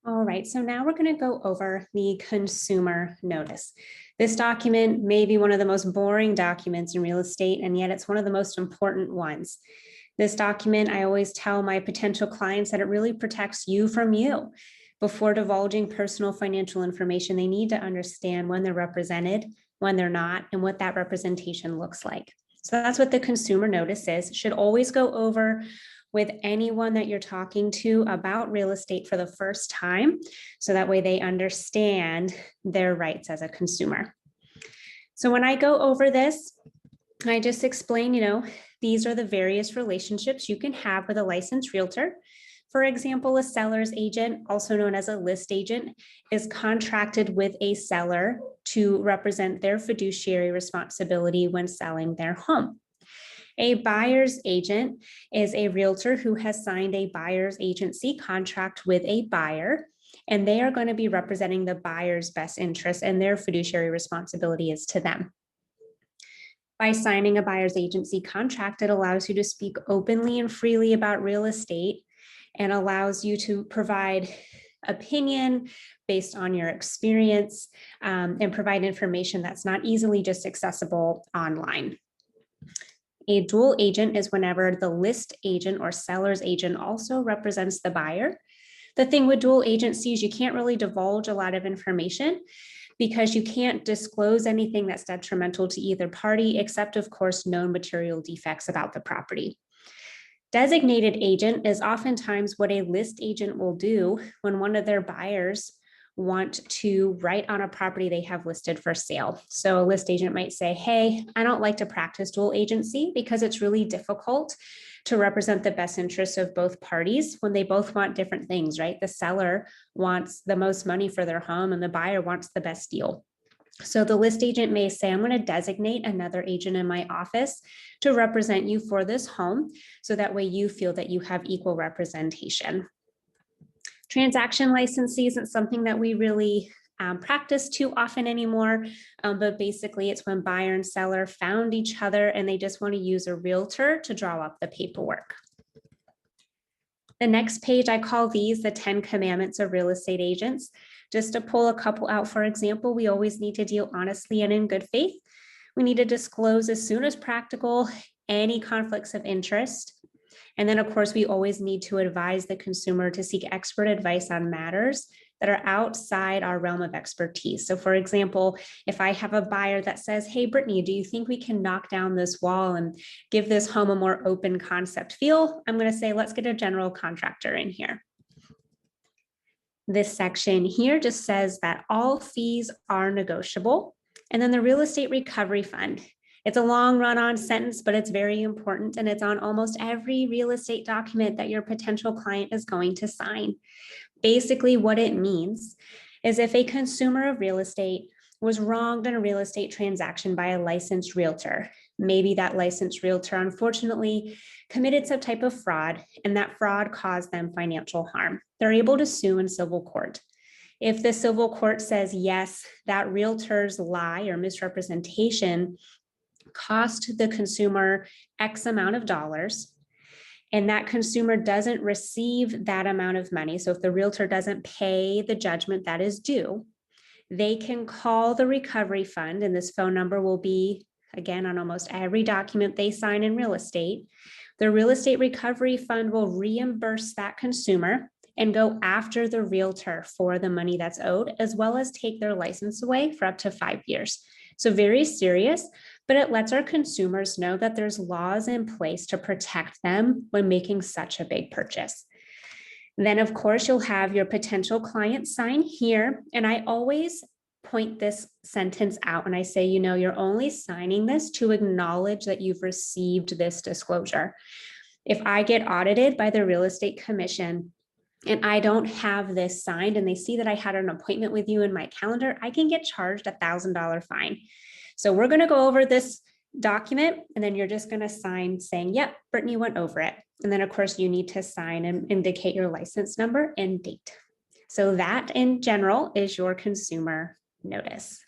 All right, so now we're going to go over the consumer notice. This document may be one of the most boring documents in real estate, and yet it's one of the most important ones. This document, I always tell my potential clients that it really protects you from you. Before divulging personal financial information, they need to understand when they're represented, when they're not, and what that representation looks like. So that's what the consumer notice is. It should always go over with anyone that you're talking to about real estate for the first time, so that way they understand their rights as a consumer. So when I go over this, I just explain, these are the various relationships you can have with a licensed realtor. For example, a seller's agent, also known as a list agent, is contracted with a seller to represent their fiduciary responsibility when selling their home. A buyer's agent is a realtor who has signed a buyer's agency contract with a buyer, and they are going to be representing the buyer's best interest, and their fiduciary responsibility is to them. By signing a buyer's agency contract, it allows you to speak openly and freely about real estate and allows you to provide opinion based on your experience and provide information that's not easily just accessible online. A dual agent is whenever the list agent or seller's agent also represents the buyer. The thing with dual agency is you can't really divulge a lot of information because you can't disclose anything that's detrimental to either party, except, of course, known material defects about the property. Designated agent is oftentimes what a list agent will do when one of their buyers want to write on a property they have listed for sale. So a list agent might say, hey, I don't like to practice dual agency because it's really difficult to represent the best interests of both parties when they both want different things, right? The seller wants the most money for their home and the buyer wants the best deal. So the list agent may say, I'm going to designate another agent in my office to represent you for this home, so that way you feel that you have equal representation. Transaction licensee isn't something that we really practice too often anymore, but basically it's when buyer and seller found each other and they just want to use a realtor to draw up the paperwork. The next page, I call these the 10 commandments of real estate agents. Just to pull a couple out, for example, we always need to deal honestly and in good faith. We need to disclose as soon as practical any conflicts of interest. And then, of course, we always need to advise the consumer to seek expert advice on matters that are outside our realm of expertise. So, for example, if I have a buyer that says, hey, Brittany, do you think we can knock down this wall and give this home a more open concept feel? I'm going to say, let's get a general contractor in here. This section here just says that all fees are negotiable. And then the real estate recovery fund. It's a long run-on sentence, but it's very important, and it's on almost every real estate document that your potential client is going to sign. Basically, what it means is if a consumer of real estate was wronged in a real estate transaction by a licensed realtor, maybe that licensed realtor unfortunately committed some type of fraud, and that fraud caused them financial harm, they're able to sue in civil court. If the civil court says, yes, that realtor's lie or misrepresentation cost the consumer X amount of dollars, and that consumer doesn't receive that amount of money, so if the realtor doesn't pay the judgment that is due, they can call the recovery fund, and this phone number will be, again, on almost every document they sign in real estate. The real estate recovery fund will reimburse that consumer and go after the realtor for the money that's owed, as well as take their license away for up to 5 years. So very serious, but it lets our consumers know that there's laws in place to protect them when making such a big purchase. Then, of course, you'll have your potential client sign here. And I always point this sentence out and I say, you're only signing this to acknowledge that you've received this disclosure. If I get audited by the real estate commission and I don't have this signed and they see that I had an appointment with you in my calendar, I can get charged a $1,000 fine. So we're going to go over this document and then you're just going to sign saying, yep, Brittany went over it. And then, of course, you need to sign and indicate your license number and date. So that in general is your consumer notice.